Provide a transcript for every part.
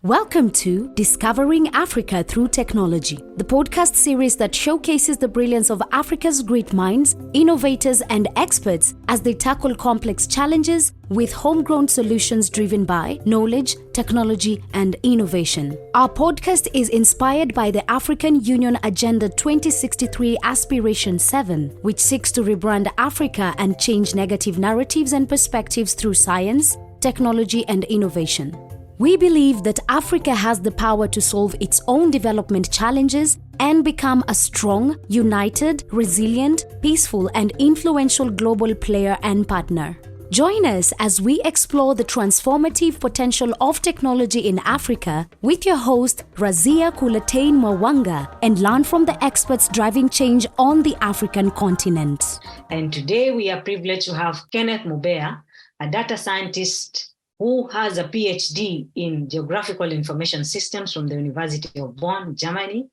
Welcome to Discovering Africa Through Technology, the podcast series that showcases the brilliance of Africa's great minds, innovators, and experts as they tackle complex challenges with homegrown solutions driven by knowledge, technology, and innovation. Our podcast is inspired by the African Union Agenda 2063 Aspiration 7, which seeks to rebrand Africa and change negative narratives and perspectives through science, technology, and innovation. We believe that Africa has the power to solve its own development challenges and become a strong, united, resilient, peaceful, and influential global player and partner. Join us as we explore the transformative potential of technology in Africa with your host, Razia Kulatein Mwanga, and learn from the experts driving change on the African continent. And today we are privileged to have Kenneth Mubea, a data scientist who has a PhD in Geographical Information Systems from the University of Bonn, Germany.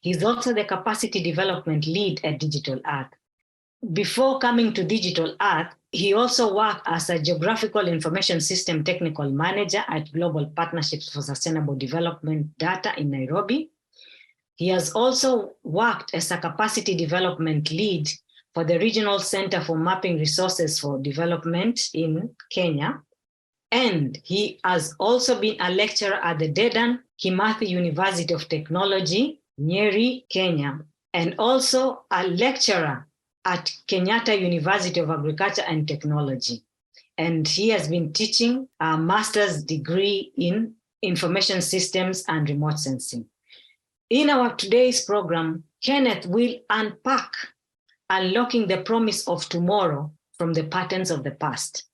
He's also the Capacity Development Lead at Digital Earth. Before coming to Digital Earth, he also worked as a Geographical Information System Technical Manager at Global Partnerships for Sustainable Development Data in Nairobi. He has also worked as a Capacity Development Lead for the Regional Center for Mapping Resources for Development in Kenya. And he has also been a lecturer at the Dedan Kimathi University of Technology, Nyeri, Kenya, and also a lecturer at Kenyatta University of Agriculture and Technology. And he has been teaching a master's degree in information systems and remote sensing. In our today's program, Kenneth will unpack unlocking the promise of tomorrow from the patterns of the past.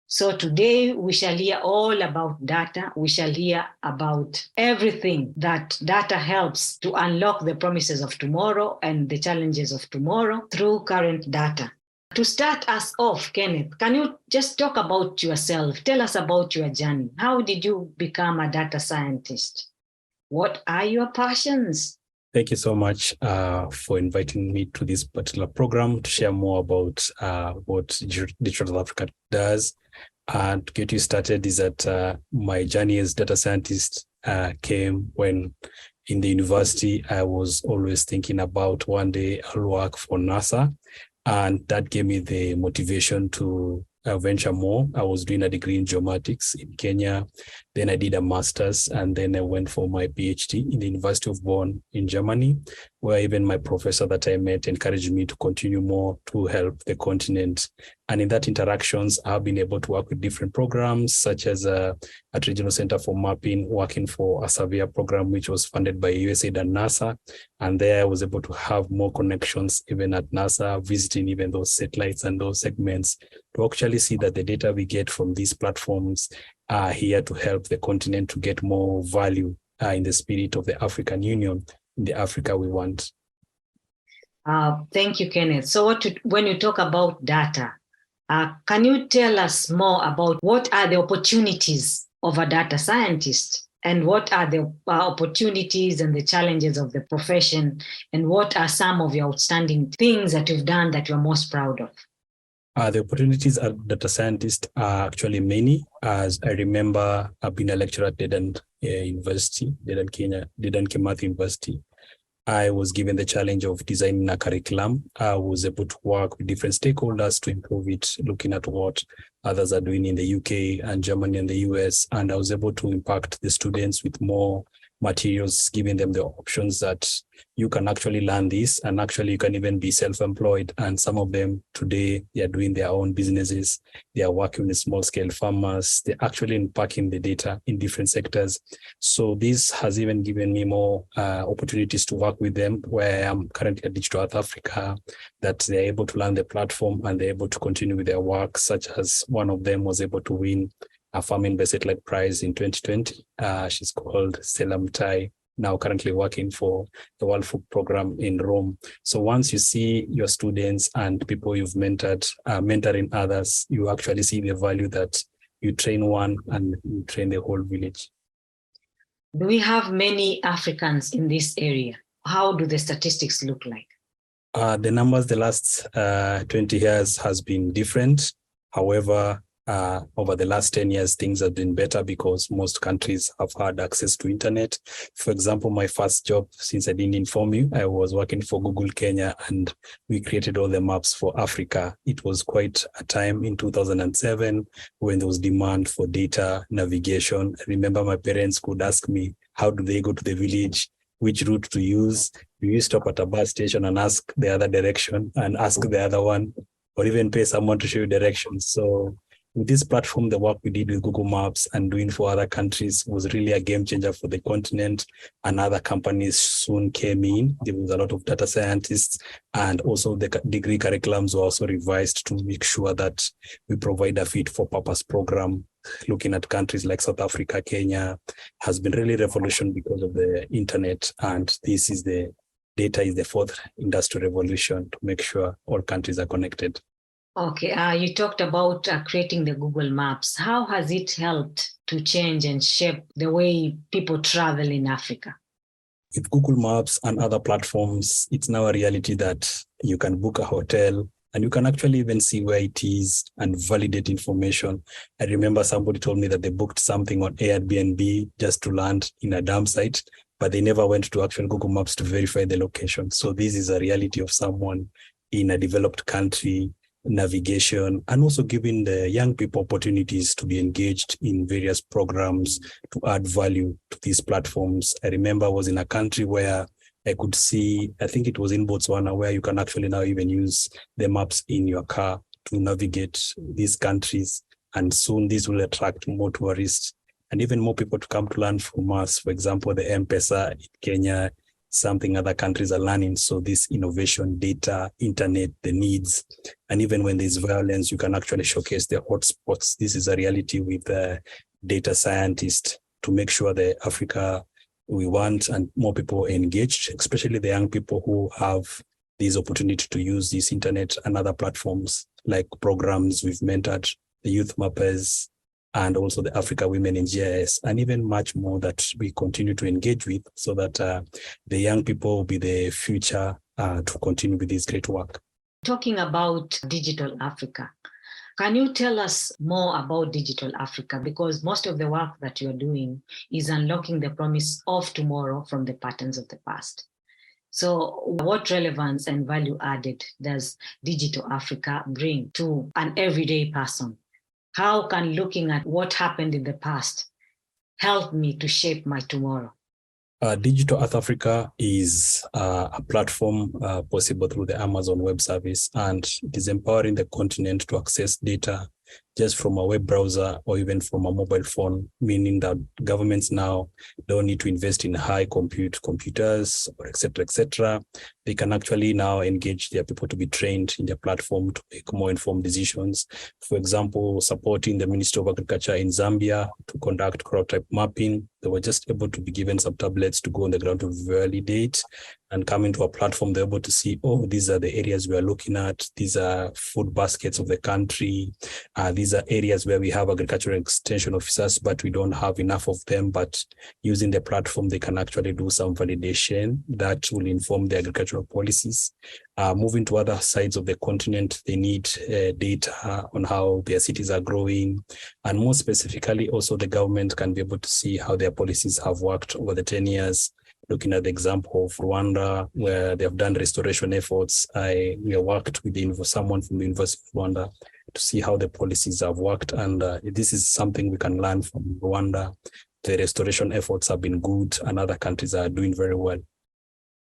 So today we shall hear all about data. We shall hear about everything that data helps to unlock the promises of tomorrow and the challenges of tomorrow through current data. To start us off, Kenneth, can you just talk about yourself? Tell us about your journey. How did you become a data scientist? What are your passions? Thank you so much for inviting me to this particular program to share more about what Digital Africa does. And to get you started is that my journey as data scientist came when in the university, I was always thinking about one day I'll work for NASA. And that gave me the motivation to venture more. I was doing a degree in geomatics in Kenya. Then I did a master's, and then I went for my PhD in the University of Bonn in Germany, where even my professor that I met encouraged me to continue more to help the continent. And in that interactions, I've been able to work with different programs, such as at Regional Center for Mapping, working for a surveyor program, which was funded by USAID and NASA. And there I was able to have more connections, even at NASA, visiting even those satellites and those segments to actually see that the data we get from these platforms are here to help the continent to get more value in the spirit of the African Union, in the Africa we want. Thank you, Kenneth. So when you talk about data, can you tell us more about what are the opportunities of a data scientist, and what are the opportunities and the challenges of the profession, and what are some of your outstanding things that you've done that you're most proud of? The opportunities as data scientist are actually many. As I remember, I've been a lecturer at Dedan University, Dedan Kimathi University. I was given the challenge of designing a curriculum. I was able to work with different stakeholders to improve it, looking at what others are doing in the UK and Germany and the US. And I was able to impact the students with more materials, giving them the options that you can actually learn this, and actually you can even be self-employed. And some of them today, they are doing their own businesses. They are working with small-scale farmers. They're actually unpacking the data in different sectors. So this has even given me more opportunities to work with them, where I'm currently at Digital Earth Africa, that they're able to learn the platform and they're able to continue with their work, such as one of them was able to win a Farming-Based Satellite Prize in 2020. She's called Stella Mutai, now currently working for the World Food Program in Rome. So once you see your students and people you've mentored, mentoring others, you actually see the value that you train one and you train the whole village. Do we have many Africans in this area? How do the statistics look like? The numbers the last 20 years has been different. However, Over the last 10 years, things have been better because most countries have had access to internet. For example, my first job, since I didn't inform you, I was working for Google Kenya, and we created all the maps for Africa. It was quite a time in 2007 when there was demand for data navigation. I remember my parents could ask me, how do they go to the village? Which route to use? We used to stop at a bus station and ask the other direction and ask the other one, or even pay someone to show you directions. So with this platform, the work we did with Google Maps and doing for other countries was really a game changer for the continent, and other companies soon came in. There was a lot of data scientists, and also the degree curriculums were also revised to make sure that we provide a fit for purpose program. Looking at countries like South Africa, Kenya has been really revolution because of the internet, and this is the data is the fourth industrial revolution to make sure all countries are connected. Okay, you talked about creating the Google Maps. How has it helped to change and shape the way people travel in Africa? With Google Maps and other platforms, it's now a reality that you can book a hotel and you can actually even see where it is and validate information. I remember somebody told me that they booked something on Airbnb just to land in a dump site, but they never went to actual Google Maps to verify the location. So this is a reality of someone in a developed country, navigation, and also giving the young people opportunities to be engaged in various programs to add value to these platforms. I remember I was in a country where I could see, I think it was in Botswana, where you can actually now even use the maps in your car to navigate these countries. And soon this will attract more tourists and even more people to come to learn from us. For example, the M-Pesa in Kenya, something other countries are learning. So this innovation, data, internet, the needs, and even when there's violence, you can actually showcase the hotspots. This is a reality with data scientists to make sure the Africa we want and more people engaged, especially the young people who have this opportunity to use this internet and other platforms like programs we've mentored, the youth mappers, and also the Africa Women in GIS, and even much more that we continue to engage with so that the young people will be the future to continue with this great work. Talking about Digital Africa, can you tell us more about Digital Africa? Because most of the work that you're doing is unlocking the promise of tomorrow from the patterns of the past. So what relevance and value added does Digital Africa bring to an everyday person? How can looking at what happened in the past help me to shape my tomorrow? Digital Earth Africa is a platform possible through the Amazon Web Service, and it is empowering the continent to access data just from a web browser or even from a mobile phone, meaning that governments now don't need to invest in high computers or et cetera. They can actually now engage their people to be trained in their platform to make more informed decisions. For example, supporting the Ministry of Agriculture in Zambia to conduct crop type mapping. They were just able to be given some tablets to go on the ground to validate and come into a platform. They're able to see, oh, these are the areas we are looking at. These are food baskets of the country. These are areas where we have agricultural extension officers, but we don't have enough of them. But using the platform, they can actually do some validation that will inform the agricultural policies. Moving to other sides of the continent, they need data on how their cities are growing. And more specifically, also the government can be able to see how their policies have worked over the 10 years. Looking at the example of Rwanda, where they have done restoration efforts. We have worked with someone from the University of Rwanda to see how the policies have worked. And this is something we can learn from Rwanda. The restoration efforts have been good and other countries are doing very well.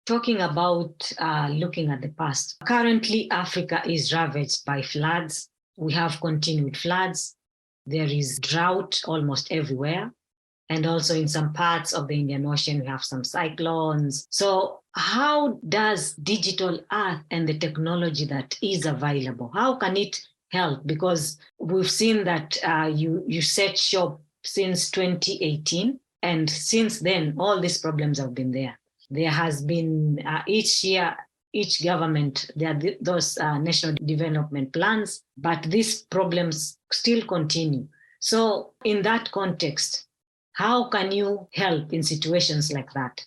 Talking about looking at the past, currently Africa is ravaged by floods. We have continued floods. There is drought almost everywhere. And also in some parts of the Indian Ocean, we have some cyclones. So how does Digital Earth and the technology that is available, how can it help? Because we've seen that you set shop since 2018. And since then, all these problems have been there. There has been each year, each government, there are those national development plans, but these problems still continue. So in that context, how can you help in situations like that?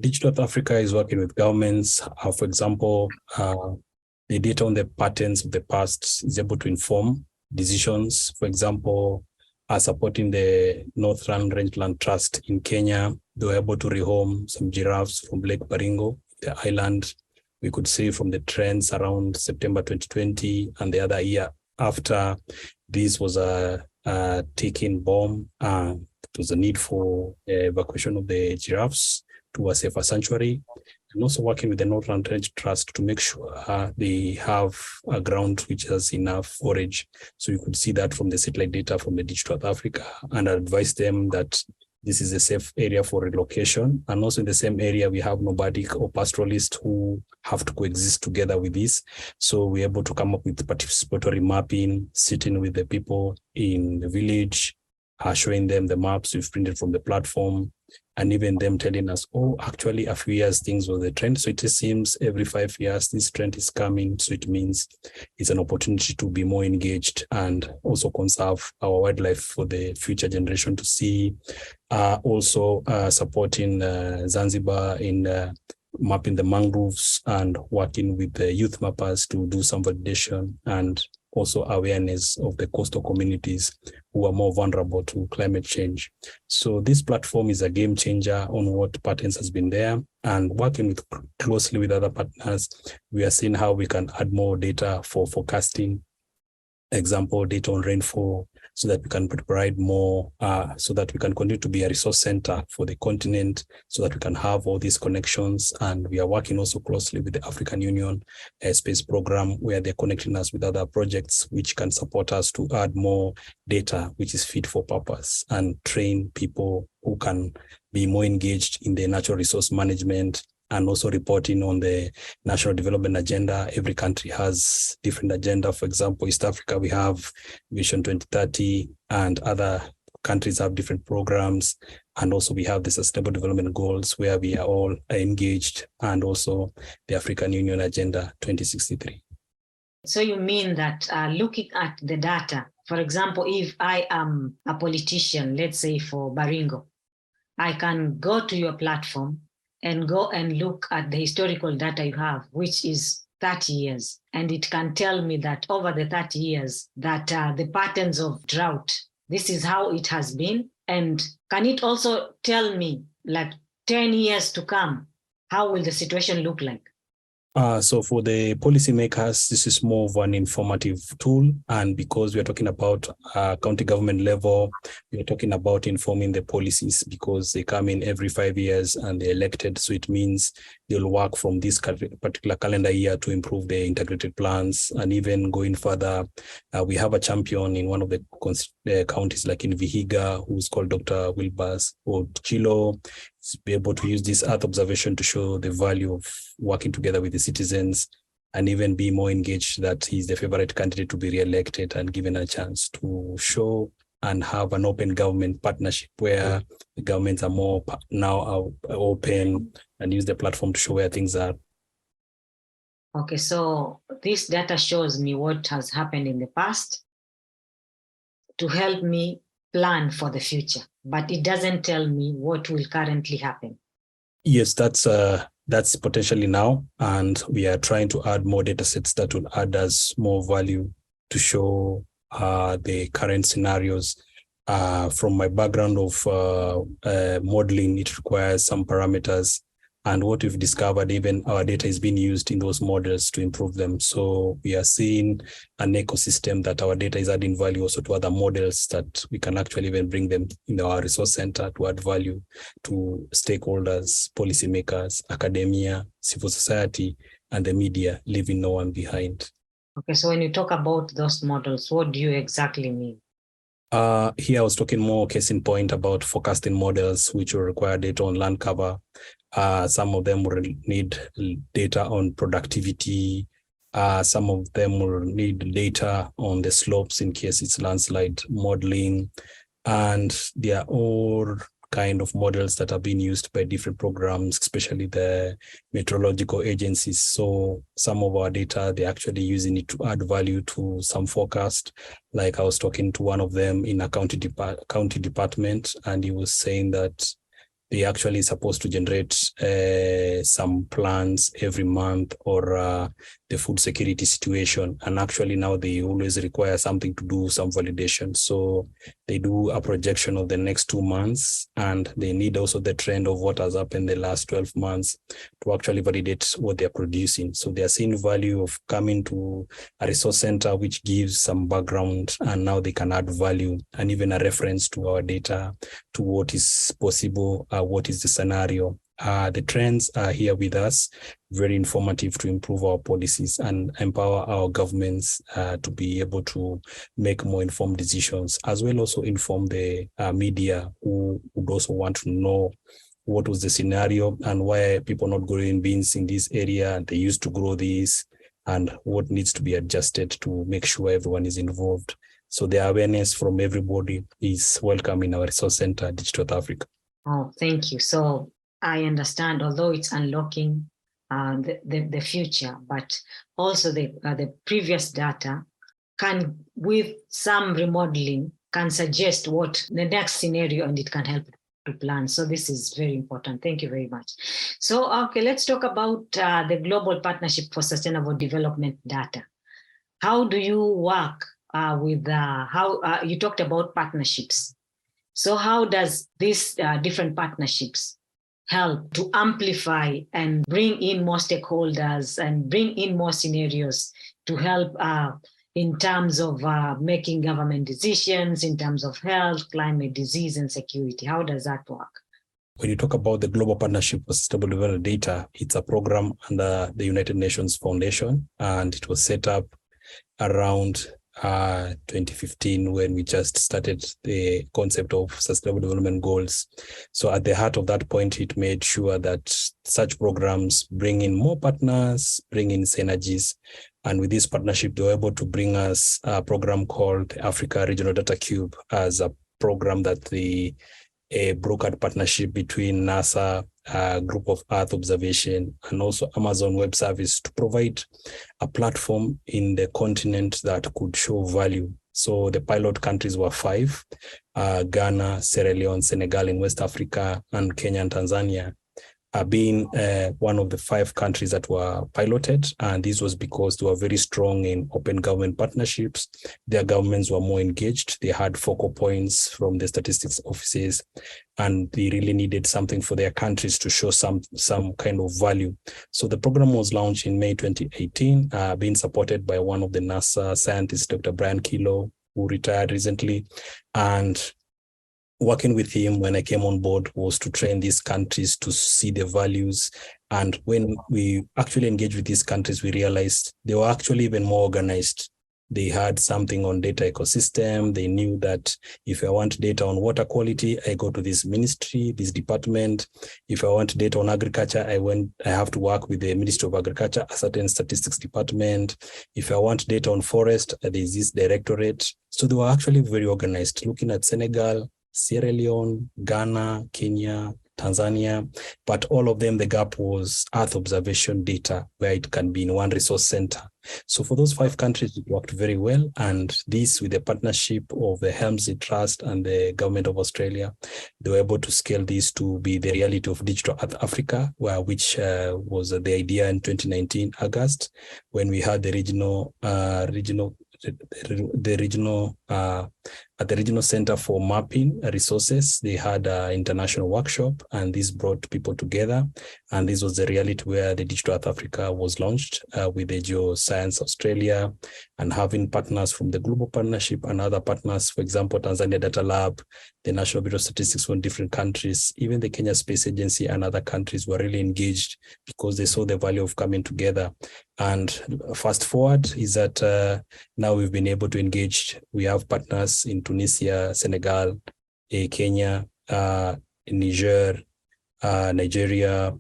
Digital Earth Africa is working with governments. For example, the data on the patterns of the past is able to inform decisions. For example, supporting the Northern Rangeland Trust in Kenya. They were able to rehome some giraffes from Lake Baringo, the island. We could see from the trends around September 2020 and the other year after. This was a ticking bomb. It was a need for evacuation of the giraffes to a safer sanctuary, and also working with the Northern Range Trust to make sure they have a ground which has enough forage. So you could see that from the satellite data from the Digital Earth Africa, and advise them that this is a safe area for relocation. And also in the same area, we have nomadic or pastoralists who have to coexist together with this. So we're able to come up with participatory mapping, sitting with the people in the village, showing them the maps we've printed from the platform, and even them telling us, oh, actually a few years things were the trend. So it seems every 5 years this trend is coming. So it means it's an opportunity to be more engaged and also conserve our wildlife for the future generation to see. Also supporting Zanzibar in mapping the mangroves and working with the youth mappers to do some validation and also awareness of the coastal communities who are more vulnerable to climate change. So this platform is a game changer on what patterns has been there, and working closely with other partners, we are seeing how we can add more data for forecasting, example, data on rainfall, so that we can provide more, so that we can continue to be a resource center for the continent, so that we can have all these connections. And we are working also closely with the African Union Space Program, where they're connecting us with other projects which can support us to add more data, which is fit for purpose, and train people who can be more engaged in the natural resource management, and also reporting on the national development agenda. Every country has different agenda. For example, East Africa, we have Vision 2030, and other countries have different programs. And also we have the Sustainable Development Goals, where we are all engaged, and also the African Union Agenda 2063. So you mean that looking at the data, for example, if I am a politician, let's say for Baringo, I can go to your platform and go and look at the historical data you have, which is 30 years. And it can tell me that over the 30 years, that the patterns of drought, this is how it has been. And can it also tell me, like 10 years to come, how will the situation look like? So for the policymakers, this is more of an informative tool. And because we are talking about county government level, we are talking about informing the policies, because they come in every 5 years and they're elected. So it means they'll work from this particular calendar year to improve their integrated plans. And even going further, we have a champion in one of the counties, like in Vihiga, who's called Dr. Wilbers or Chilo. Be able to use this Earth observation to show the value of working together with the citizens, and even be more engaged that he's the favorite candidate to be re-elected and given a chance to show and have an open government partnership, where the governments are more now open and use the platform to show where things are. Okay, so this data shows me what has happened in the past to help me plan for the future, but it doesn't tell me what will currently happen. Yes, that's potentially now, and we are trying to add more data sets that will add us more value to show the current scenarios. From my background of modeling, it requires some parameters, and what we've discovered, even our data is being used in those models to improve them. So we are seeing an ecosystem that our data is adding value also to other models, that we can actually even bring them in our resource center to add value to stakeholders, policymakers, academia, civil society, and the media, leaving no one behind. Okay, so when you talk about those models, what do you exactly mean? Here I was talking more case in point about forecasting models, which will require data on land cover. Some of them will need data on productivity. Some of them will need data on the slopes in case it's landslide modeling. And they are all kind of models that are being used by different programs, especially the meteorological agencies. So some of our data, they're actually using it to add value to some forecast. Like I was talking to one of them in a county department, and he was saying that they actually supposed to generate some plans every month or the food security situation. And actually now they always require something to do some validation. So they do a projection of the next 2 months, and they need also the trend of what has happened the last 12 months to actually validate what they're producing. So they are seeing value of coming to a resource center, which gives some background, and now they can add value and even a reference to our data, to what is possible, what is the scenario. The trends are here with us, very informative to improve our policies and empower our governments to be able to make more informed decisions, as well also inform the media who would also want to know what was the scenario and why people not growing beans in this area. They used to grow these, and what needs to be adjusted to make sure everyone is involved. So the awareness from everybody is welcome in our resource center, Digital Africa. Oh, thank you. So I understand, although it's unlocking the future, but also the previous data can, with some remodeling, can suggest what the next scenario, and it can help to plan. So this is very important. Thank you very much. So, okay, let's talk about the Global Partnership for Sustainable Development data. How do you work with how you talked about partnerships? So how does these different partnerships help to amplify and bring in more stakeholders and bring in more scenarios to help in terms of making government decisions, in terms of health, climate, disease, and security? How does that work? When you talk about the Global Partnership for Sustainable Development Data, it's a program under the United Nations Foundation, and it was set up around 2015 when we just started the concept of Sustainable Development Goals. So at the heart of that point, it made sure that such programs bring in more partners, bring in synergies. And with this partnership, they were able to bring us a program called Africa Regional Data Cube as a program that a brokered partnership between NASA, a group of Earth observation, and also Amazon Web Service to provide a platform in the continent that could show value. So the pilot countries were 5, Ghana, Sierra Leone, Senegal in West Africa, and Kenya and Tanzania, being one of the 5 countries that were piloted. And this was because they were very strong in open government partnerships. Their governments were more engaged. They had focal points from the statistics offices, and they really needed something for their countries to show some kind of value. So the program was launched in May 2018, being supported by one of the NASA scientists, Dr. Brian Kilo, who retired recently. And working with him when I came on board was to train these countries to see the values. And when we actually engaged with these countries, we realized they were actually even more organized. They had something on data ecosystem. They knew that if I want data on water quality, I go to this ministry, this department. If I want data on agriculture, I have to work with the Ministry of Agriculture, a certain statistics department. If I want data on forest, there's this directorate. So they were actually very organized, looking at Senegal, Sierra Leone, Ghana, Kenya, Tanzania, but all of them, the gap was Earth observation data, where it can be in one resource center. So for those 5 countries, it worked very well. And this, with the partnership of the Helmsley Trust and the government of Australia, they were able to scale this to be the reality of Digital Africa, which was the idea in 2019, August, when we had the regional at the Regional Center for Mapping Resources. They had an international workshop, and this brought people together. And this was the reality where the Digital Earth Africa was launched with the Geoscience Australia, and having partners from the Global Partnership and other partners, for example, Tanzania Data Lab, the National Bureau of Statistics from different countries, even the Kenya Space Agency and other countries were really engaged because they saw the value of coming together. And fast forward is that now we've been able to engage. We have partners in Tunisia, Senegal, Kenya, Niger, Nigeria,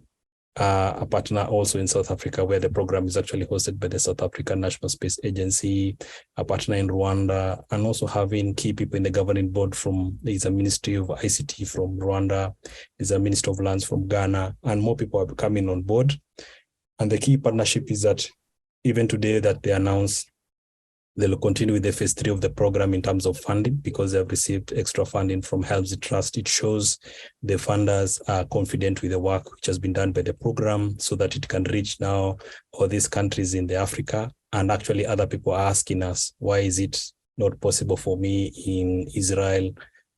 a partner also in South Africa, where the program is actually hosted by the South African National Space Agency, a partner in Rwanda, and also having key people in the governing board there's a Ministry of ICT from Rwanda, there's a Ministry of Lands from Ghana, and more people are coming on board. And the key partnership is that even today that they announced They'll continue with the phase 3 of the program in terms of funding because they've received extra funding from Helmsley Trust. It shows the funders are confident with the work which has been done by the program so that it can reach now all these countries in the Africa. And actually other people are asking us, why is it not possible for me in Israel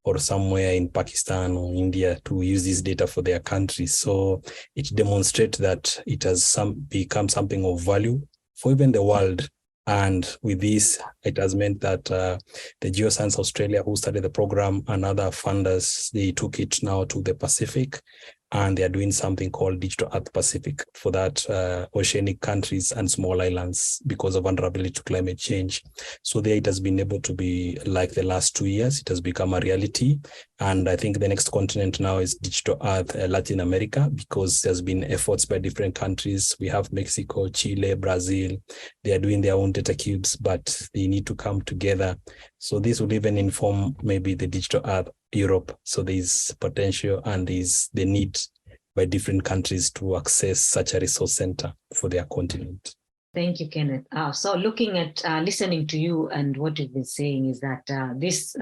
or somewhere in Pakistan or India to use this data for their country? So it demonstrates that it has become something of value for even the world. And with this, it has meant that the Geoscience Australia, who started the program, and other funders, they took it now to the Pacific, and they are doing something called Digital Earth Pacific for that oceanic countries and small islands because of vulnerability to climate change. So there it has been able to be, like the last 2 years, it has become a reality. And I think the next continent now is Digital Earth Latin America, because there's been efforts by different countries. We have Mexico, Chile, Brazil. They are doing their own data cubes, but they need to come together. So this will even inform maybe the Digital Earth Europe. So there's potential and there's the need by different countries to access such a resource center for their continent. Thank you, Kenneth. So looking at, listening to you and what you've been saying is that this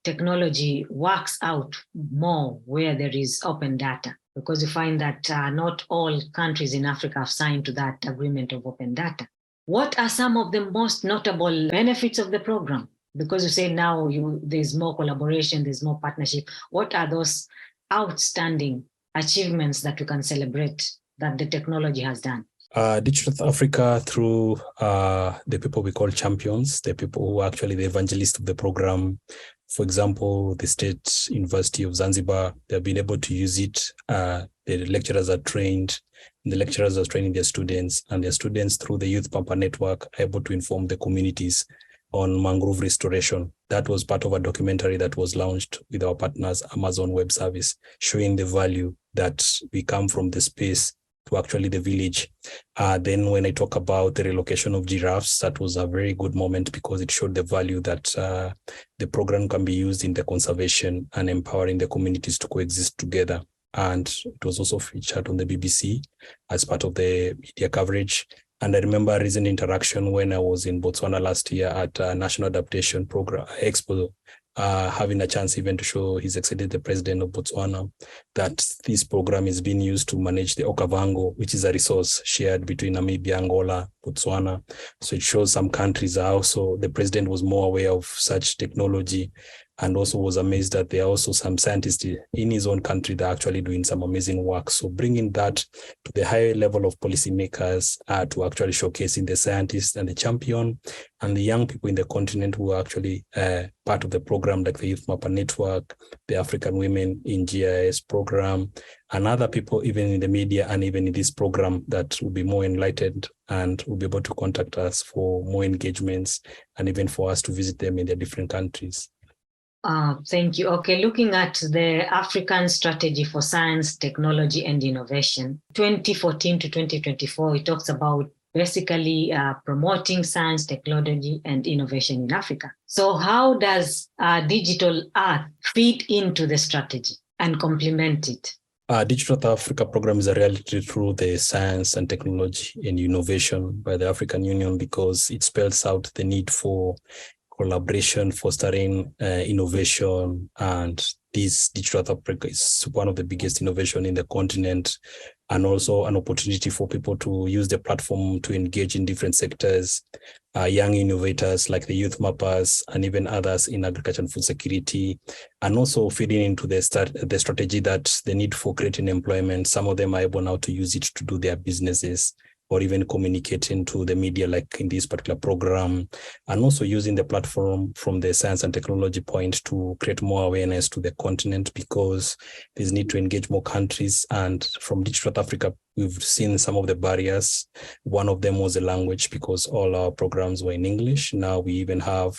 technology works out more where there is open data, because you find that not all countries in Africa have signed to that agreement of open data. What are some of the most notable benefits of the program? Because you say now there's more collaboration, there's more partnership. What are those outstanding achievements that you can celebrate that the technology has done? Digital Africa, through the people we call champions, the people who are actually the evangelists of the program. For example, the State University of Zanzibar, they've been able to use it. The lecturers are trained, the lecturers are training their students, and their students through the Youth Pamper Network are able to inform the communities on mangrove restoration. That was part of a documentary that was launched with our partners, Amazon Web Service, showing the value that we come from the space to actually the village. Then when I talk about the relocation of giraffes, that was a very good moment because it showed the value that the program can be used in the conservation and empowering the communities to coexist together. And it was also featured on the BBC as part of the media coverage. And I remember a recent interaction when I was in Botswana last year at a National Adaptation Program Expo, having a chance even to show His Excellency the President of Botswana that this program is being used to manage the Okavango, which is a resource shared between Namibia, Angola, Botswana. So it shows some countries are also, the President was more aware of such technology, and also was amazed that there are also some scientists in his own country that are actually doing some amazing work. So bringing that to the higher level of policymakers to actually showcasing the scientists and the champion and the young people in the continent who are actually part of the program, like the Youth Mapper Network, the African Women in GIS program, and other people even in the media and even in this program that will be more enlightened and will be able to contact us for more engagements and even for us to visit them in their different countries. Thank you. Okay, looking at the African Strategy for Science, Technology and Innovation, 2014 to 2024, it talks about basically promoting science, technology and innovation in Africa. So how does Digital Earth fit into the strategy and complement it? Digital Earth Africa program is a reality through the science and technology and innovation by the African Union, because it spells out the need for collaboration, fostering innovation, and this Digital Earth Africa is one of the biggest innovation in the continent, and also an opportunity for people to use the platform to engage in different sectors, young innovators like the youth mappers and even others in agriculture and food security, and also feeding into the strategy that the need for creating employment. Some of them are able now to use it to do their businesses, or even communicating to the media, like in this particular program, and also using the platform from the science and technology point to create more awareness to the continent, because there's need to engage more countries. And from Digital Africa, we've seen some of the barriers. One of them was the language, because all our programs were in English. Now we even have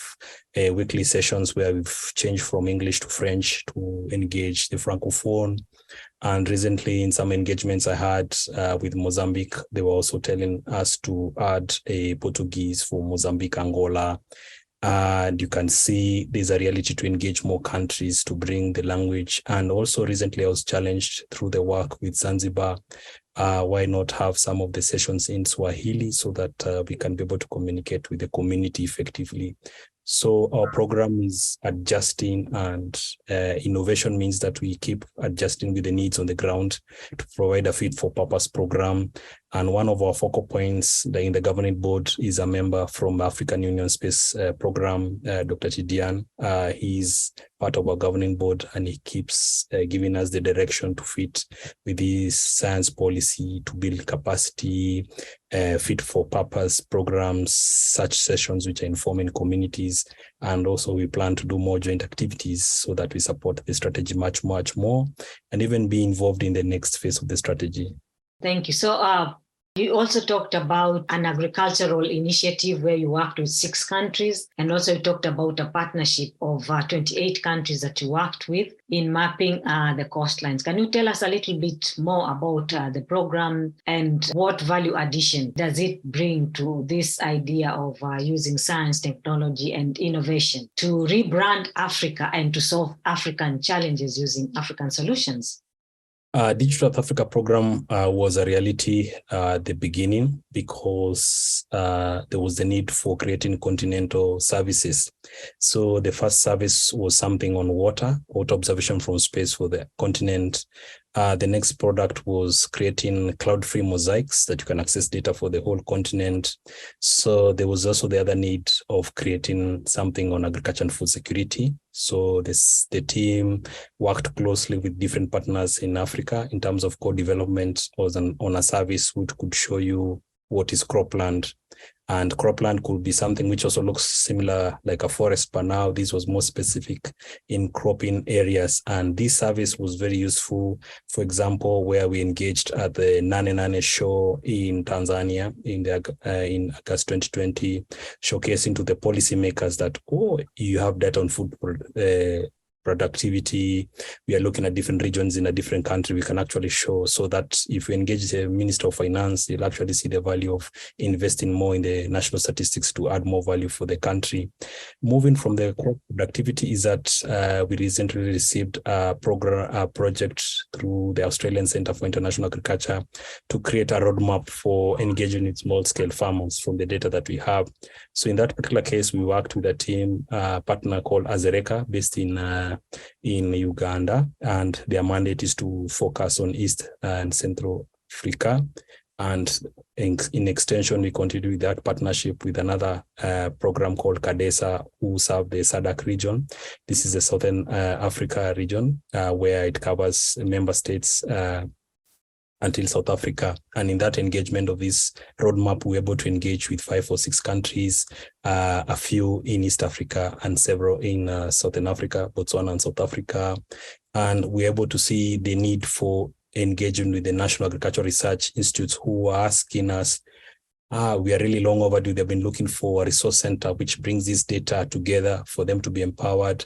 weekly sessions where we've changed from English to French to engage the Francophone. And recently in some engagements I had with Mozambique, they were also telling us to add a Portuguese for Mozambique, Angola, And you can see there's a reality to engage more countries to bring the language. And also recently I was challenged through the work with Zanzibar. Why not have some of the sessions in Swahili so that we can be able to communicate with the community effectively? So our program is adjusting, and innovation means that we keep adjusting with the needs on the ground to provide a fit for purpose program. And one of our focal points in the governing board is a member from African Union Space Program, Dr. Chidian. He's part of our governing board, and he keeps giving us the direction to fit with his science policy to build capacity, fit for purpose programs, such sessions which are informing communities. And also we plan to do more joint activities so that we support the strategy much more, and even be involved in the next phase of the strategy. Thank you. So you also talked about an agricultural initiative where you worked with 6 countries, and also you talked about a partnership of 28 countries that you worked with in mapping the coastlines. Can you tell us a little bit more about the program and what value addition does it bring to this idea of using science, technology, and innovation to rebrand Africa and to solve African challenges using African solutions? Digital South Africa program was a reality at the beginning because there was the need for creating continental services. So the first service was something on water observation from space for the continent. The next product was creating cloud-free mosaics that you can access data for the whole continent. So there was also the other need of creating something on agriculture and food security. So the team worked closely with different partners in Africa in terms of co-development on a service which could show you what is cropland. And cropland could be something which also looks similar like a forest, but now this was more specific in cropping areas. And this service was very useful, for example, where we engaged at the Nane Nane show in Tanzania in August 2020, showcasing to the policymakers that, you have data on food productivity. We are looking at different regions in a different country. We can actually show so that if we engage the Minister of Finance, you'll actually see the value of investing more in the national statistics to add more value for the country. Moving from the crop productivity is that we recently received a project through the Australian Centre for International Agriculture to create a roadmap for engaging with small-scale farmers from the data that we have. So in that particular case, we worked with a team partner called Azereka based in Uganda, and their mandate is to focus on East and Central Africa. And in extension, we continue with that partnership with another program called CADESA, who serve the SADC region. This is the Southern Africa region, where it covers member states until South Africa. And in that engagement of this roadmap, we're able to engage with 5 or 6 countries, a few in East Africa and several in Southern Africa, Botswana and South Africa. And we're able to see the need for engaging with the National Agricultural Research Institutes, who are asking us, we are really long overdue. They've been looking for a resource center which brings this data together for them to be empowered.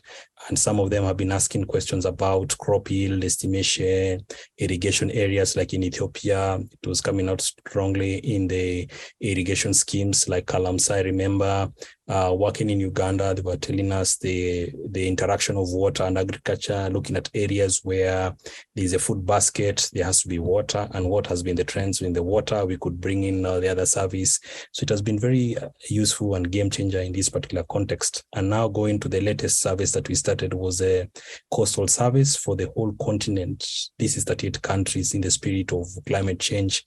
And some of them have been asking questions about crop yield estimation, irrigation areas like in Ethiopia. It was coming out strongly in the irrigation schemes like Kalamsa. I remember working in Uganda, they were telling us the interaction of water and agriculture, looking at areas where there's a food basket, there has to be water, and what has been the trends in the water. We could bring in the other service. So it has been very useful and game changer in this particular context. And now going to the latest service that we started was a coastal service for the whole continent. This is 38 countries in the spirit of climate change.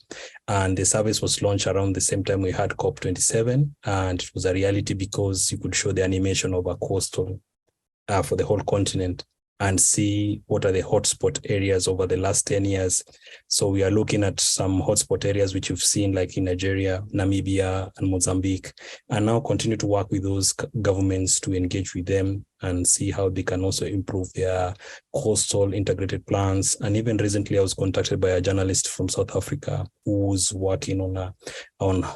And the service was launched around the same time we had COP27. And it was a reality because you could show the animation of a coastal for the whole continent and see what are the hotspot areas over the last 10 years. So we are looking at some hotspot areas which you've seen like in Nigeria, Namibia, and Mozambique, and now continue to work with those governments to engage with them and see how they can also improve their coastal integrated plans. And even recently, I was contacted by a journalist from South Africa who's working on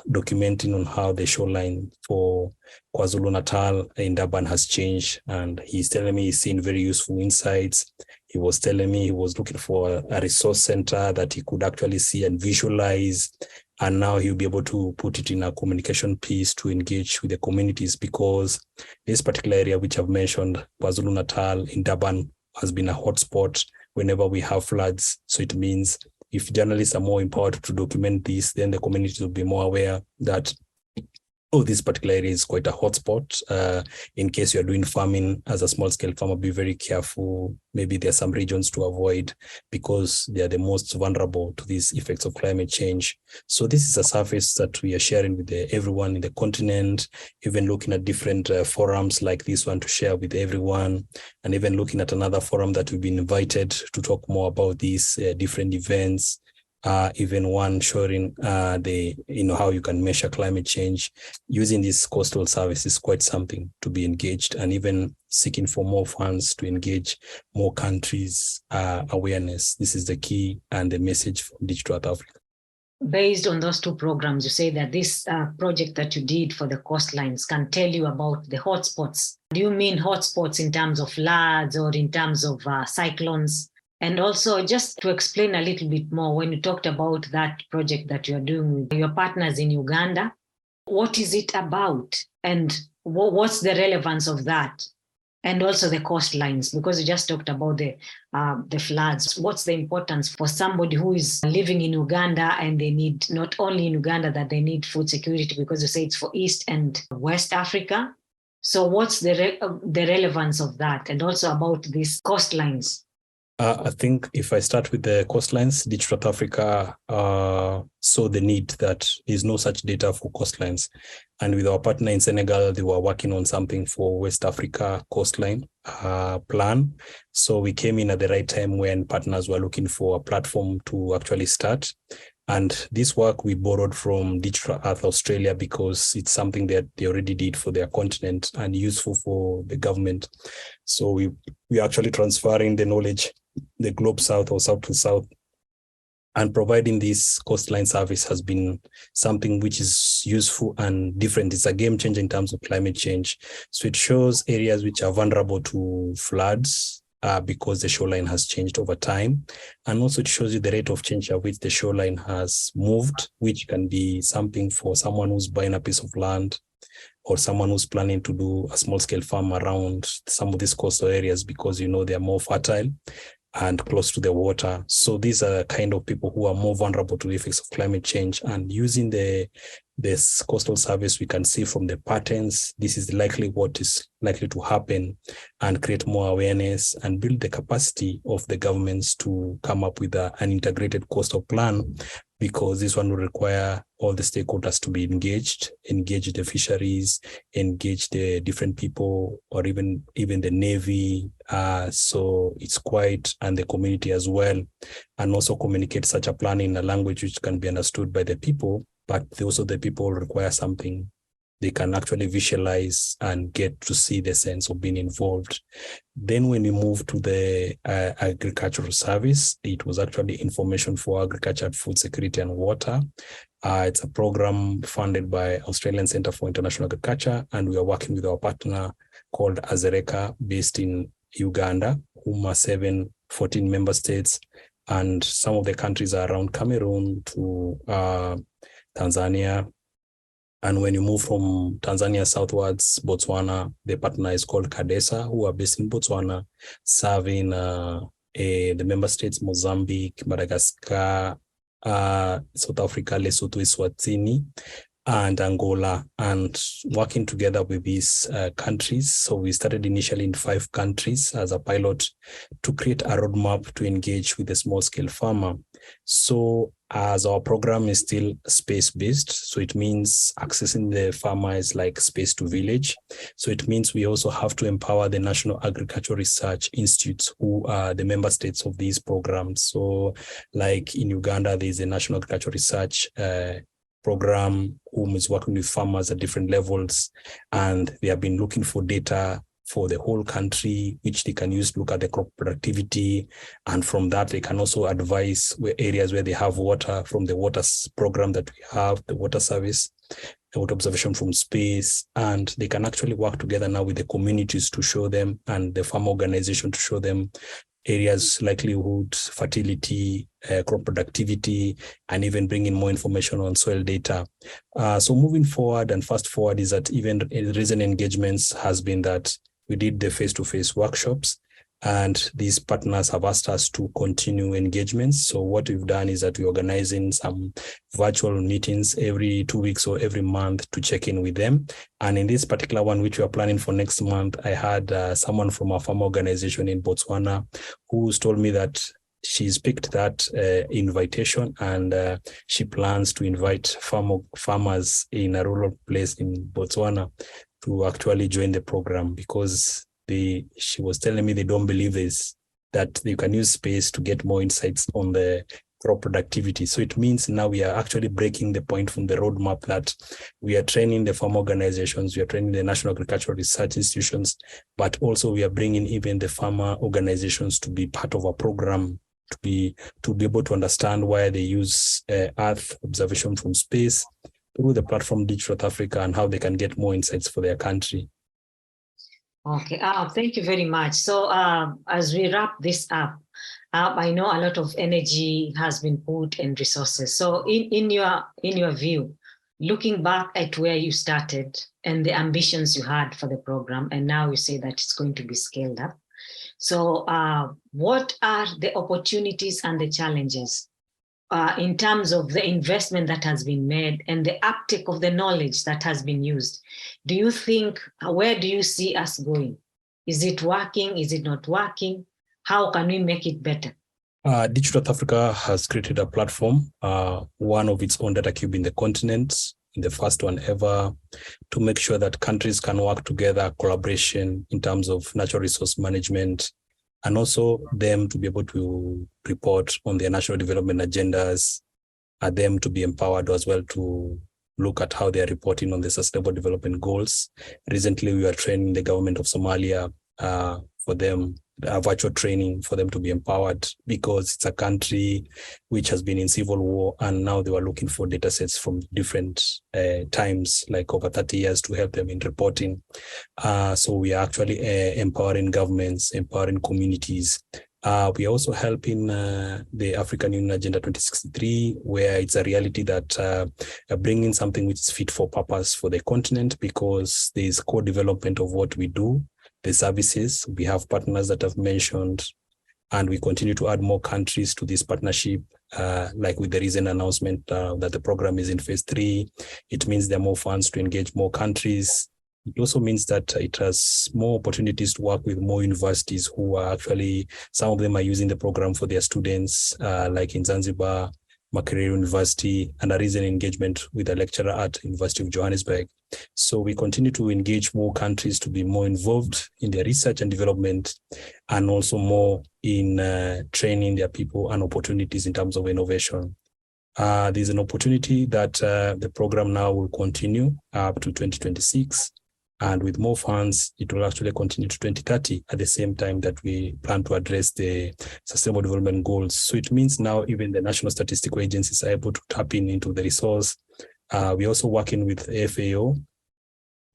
documenting on how the shoreline for KwaZulu-Natal in Durban has changed. And he's telling me he's seen very useful insights. he was telling me he was looking for a resource center that he could actually see and visualize. And now he'll be able to put it in a communication piece to engage with the communities, because this particular area, which I've mentioned, KwaZulu-Natal in Durban, has been a hotspot whenever we have floods. So it means if journalists are more empowered to document this, then the communities will be more aware that, oh, this particular area is quite a hotspot. In case you're doing farming as a small-scale farmer, be very careful. Maybe there are some regions to avoid because they are the most vulnerable to these effects of climate change. So this is a service that we are sharing with everyone in the continent, even looking at different forums like this one to share with everyone, and even looking at another forum that we've been invited to talk more about these different events. Even one showing how you can measure climate change using this coastal service is quite something to be engaged, and even seeking for more funds to engage more countries' awareness. This is the key and the message from Digital Earth Africa. Based on those two programs, you say that this project that you did for the coastlines can tell you about the hotspots. Do you mean hotspots in terms of floods or in terms of cyclones? And also, just to explain a little bit more, when you talked about that project that you're doing with your partners in Uganda, what is it about? And what's the relevance of that? And also the coastlines, because you just talked about the floods. What's the importance for somebody who is living in Uganda and they need, not only in Uganda, that they need food security, because you say it's for East and West Africa. So what's the relevance of that? And also about these coastlines? I think if I start with the coastlines, Digital Earth Africa saw the need that there's no such data for coastlines. And with our partner in Senegal, they were working on something for West Africa coastline plan. So we came in at the right time when partners were looking for a platform to actually start. And this work we borrowed from Digital Earth Australia because it's something that they already did for their continent and useful for the government. So we actually transferring the knowledge, the Globe South or South to South, and providing this coastline service has been something which is useful and different. It's a game changer in terms of climate change. So it shows areas which are vulnerable to floods, because the shoreline has changed over time. And also it shows you the rate of change at which the shoreline has moved, which can be something for someone who's buying a piece of land or someone who's planning to do a small scale farm around some of these coastal areas, because they are more fertile and close to the water. So these are the kind of people who are more vulnerable to the effects of climate change. And using this coastal service, we can see from the patterns, this is likely what is likely to happen, and create more awareness and build the capacity of the governments to come up with an integrated coastal plan, because this one will require all the stakeholders to be engage the fisheries, engage the different people, or even the Navy. So it's and the community as well, and also communicate such a plan in a language which can be understood by the people, but also the people require something they can actually visualize and get to see the sense of being involved. Then when we moved to the agricultural service, it was actually information for agriculture, food security and water. It's a program funded by Australian Centre for International Agriculture, and we are working with our partner called Azereka, based in Uganda, whom are 14 member states, and some of the countries are around Cameroon to Tanzania. And when you move from Tanzania southwards, Botswana, the partner is called CADESA, who are based in Botswana, serving the member states, Mozambique, Madagascar, South Africa, Lesotho, Eswatini, and Angola, and working together with these countries. So we started initially in 5 countries as a pilot to create a roadmap to engage with the small-scale farmer. So as our program is still space-based, so it means accessing the farmer is like space to village. So it means we also have to empower the National Agricultural Research Institutes, who are the member states of these programs. So like in Uganda, there's a National Agricultural Research program whom is working with farmers at different levels, and they have been looking for data for the whole country, which they can use to look at the crop productivity. And from that, they can also advise areas where they have water from the water program that we have, the water service, the water observation from space. And they can actually work together now with the communities to show them, and the farm organization to show them areas, livelihood, fertility, crop productivity, and even bringing more information on soil data. So moving forward and fast forward is that even recent engagements has been that we did the face-to-face workshops, and these partners have asked us to continue engagements. So what we've done is that we're organizing some virtual meetings every 2 weeks or every month to check in with them. And in this particular one, which we are planning for next month, I had someone from a farm organization in Botswana who's told me that she's picked that invitation, and she plans to invite farmers in a rural place in Botswana to actually join the program, because she was telling me they don't believe this, that you can use space to get more insights on the crop productivity. So it means now we are actually breaking the point from the roadmap that we are training the farm organizations, we are training the National Agricultural Research Institutions, but also we are bringing even the farmer organizations to be part of our program, to be able to understand why they use Earth observation from space through the platform Digital South Africa, and how they can get more insights for their country. Okay, thank you very much. So as we wrap this up, I know a lot of energy has been put and resources. So in your view, looking back at where you started and the ambitions you had for the program, and now you say that it's going to be scaled up. So what are the opportunities and the challenges in terms of the investment that has been made and the uptake of the knowledge that has been used? Do you think, where do you see us going? Is it working? Is it not working? How can we make it better? Digital South Africa has created a platform, one of its own data cube in the continent, in the first one ever, to make sure that countries can work together, collaboration in terms of natural resource management, and also them to be able to report on their national development agendas, and them to be empowered as well to look at how they are reporting on the sustainable development goals. Recently, we were training the government of Somalia for them, virtual training for them to be empowered, because it's a country which has been in civil war, and now they were looking for data sets from different times, like over 30 years, to help them in reporting. So we are actually empowering governments, empowering communities. We are also helping the African Union Agenda 2063, where it's a reality that bringing something which is fit for purpose for the continent, because there is co-development of what we do, the services. We have partners that I've mentioned, and we continue to add more countries to this partnership, like with the recent announcement that the program is in phase 3. It means there are more funds to engage more countries. It also means that it has more opportunities to work with more universities who are actually, some of them are using the program for their students, like in Zanzibar, Makerere University, and a recent engagement with a lecturer at University of Johannesburg. So we continue to engage more countries to be more involved in their research and development, and also more in training their people and opportunities in terms of innovation. There's an opportunity that the program now will continue up to 2026. And with more funds, it will actually continue to 2030 at the same time that we plan to address the Sustainable Development Goals. So it means now even the National Statistical Agencies are able to tap into the resource. We're also working with FAO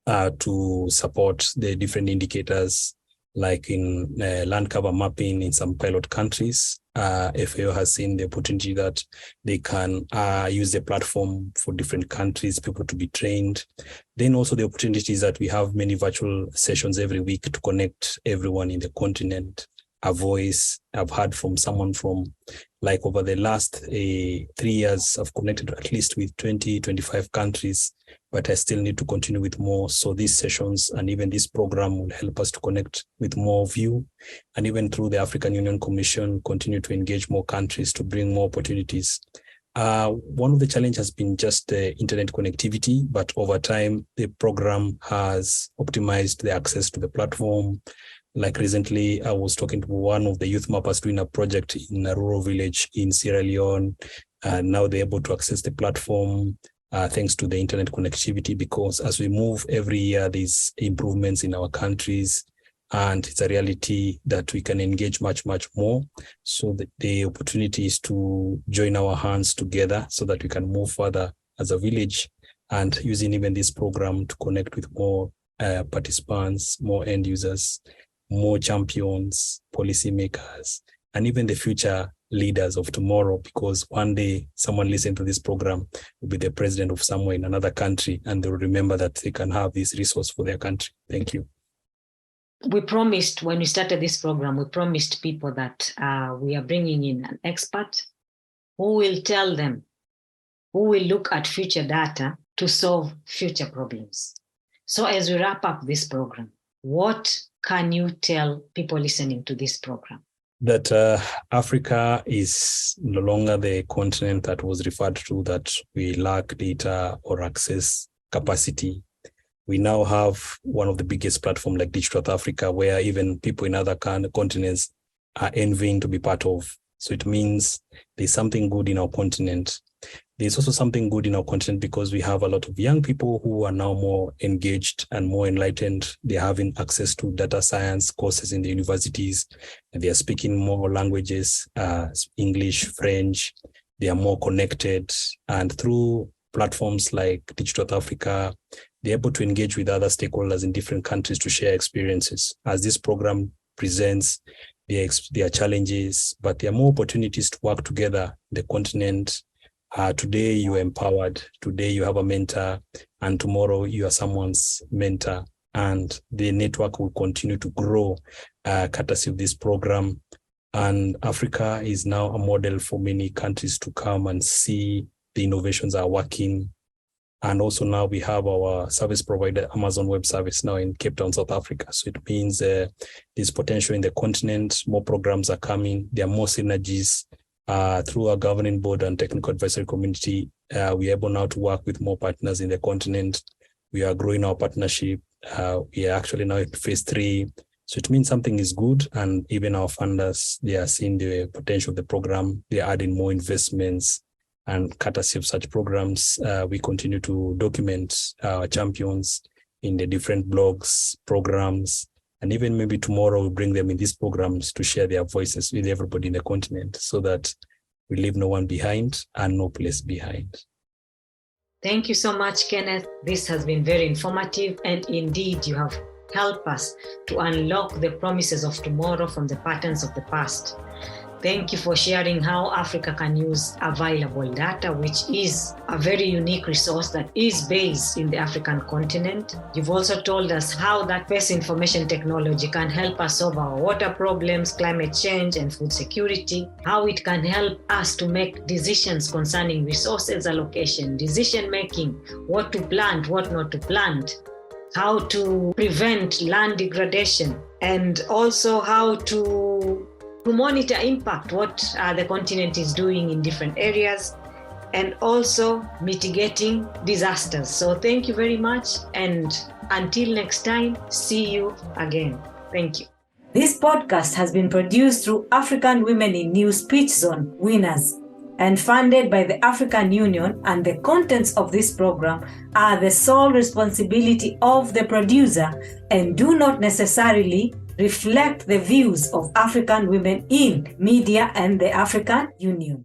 to support the different indicators, like in land cover mapping in some pilot countries. FAO has seen the opportunity that they can use the platform for different countries, people to be trained. Then also the opportunities that we have many virtual sessions every week to connect everyone in the continent. A voice I've heard from someone from, like, over the last 3 years, I've connected at least with 20, 25 countries, but I still need to continue with more. So these sessions and even this program will help us to connect with more of you, and even through the African Union Commission, continue to engage more countries to bring more opportunities. One of the challenges has been just internet connectivity, but over time, the program has optimized the access to the platform. Like recently, I was talking to one of the youth mappers doing a project in a rural village in Sierra Leone, and now they're able to access the platform thanks to the internet connectivity, because as we move every year, there's improvements in our countries, and it's a reality that we can engage much, much more. So the opportunity is to join our hands together so that we can move further as a village, and using even this program to connect with more participants, more end users. more champions, policymakers, and even the future leaders of tomorrow, because one day someone listening to this program will be the president of somewhere in another country, and they will remember that they can have this resource for their country. Thank you. We promised when we started this program, we promised people that we are bringing in an expert who will tell them, who will look at future data to solve future problems. So as we wrap up this program, what can you tell people listening to this program? That Africa is no longer the continent that was referred to, that we lack data or access capacity. We now have one of the biggest platforms like Digital Africa, where even people in other continents are envying to be part of. So it means there's something good in our continent. There's also something good in our continent because we have a lot of young people who are now more engaged and more enlightened. They're having access to data science courses in the universities. They are speaking more languages, English, French. They are more connected. And through platforms like Digital Africa, they're able to engage with other stakeholders in different countries to share experiences. As this program presents their challenges, but there are more opportunities to work together in the continent. Today you are empowered, today you have a mentor, and tomorrow you are someone's mentor. And the network will continue to grow courtesy of this program. And Africa is now a model for many countries to come and see the innovations are working. And also now we have our service provider, Amazon Web Service, now in Cape Town, South Africa. So it means there's potential in the continent, more programs are coming, there are more synergies. Through our governing board and technical advisory community, we are able now to work with more partners in the continent. We are growing our partnership. We are actually now in phase 3. So it means something is good. And even our funders, they are seeing the potential of the program. They are adding more investments. And courtesy of such programs, we continue to document our champions in the different blogs, programs, and even maybe tomorrow we'll bring them in these programs to share their voices with everybody in the continent so that we leave no one behind and no place behind. Thank you so much, Kenneth. This has been very informative, and indeed you have helped us to unlock the promises of tomorrow from the patterns of the past. Thank you for sharing how Africa can use available data, which is a very unique resource that is based in the African continent. You've also told us how that best information technology can help us solve our water problems, climate change, and food security, how it can help us to make decisions concerning resources allocation, decision making, what to plant, what not to plant, how to prevent land degradation, and also how to monitor impact, what the continent is doing in different areas, and also mitigating disasters. So thank you very much, and until next time, see you again. Thank you. This podcast has been produced through African Women in News Pitch Zone winners and funded by the African Union, and the contents of this program are the sole responsibility of the producer and do not necessarily reflect the views of African women in media and the African Union.